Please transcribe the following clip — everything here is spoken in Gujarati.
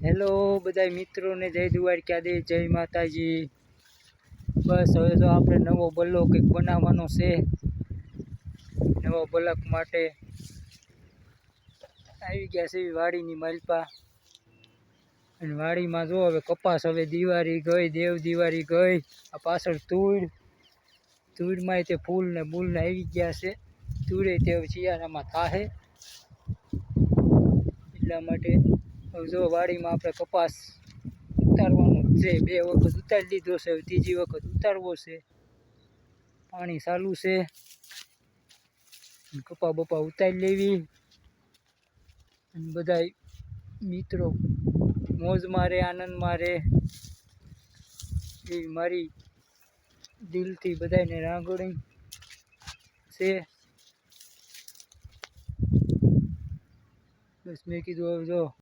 હેલો બધા મિત્રોને જય દ્વારકાધીશ, જય માતાજી। બસ હવે તો આપણે નવો બલ્લો કંઈક બનાવવાનો છે। નવો બલક માટે આવી ગયા છે વાડીની માલપા। અને વાડીમાં જો હવે કપાસ, હવે દિવાળી ગઈ, દેવ દિવાળી ગઈ। આ પાછળ તુડમાં તે ફૂલ ને બૂલ ને આવી ગયા છે। તુડે તે શિયાળામાં થાહે, એટલા માટે હવે જો વાડીમાં આપણે કપાસ ઉતારવાનો છે। 2 વખત ઉતારી લીધો છે, હવે ત્રીજી વખત ઉતારવો છે। પાણી ચાલુ છે, કપા બપા ઉતારી લેવી અને બધા મિત્રો મોજમાં રહે, આનંદમાં રહે એવી મારી દિલથી બધાને રાંગોળી છે। બસ મેં કીધું હવે જો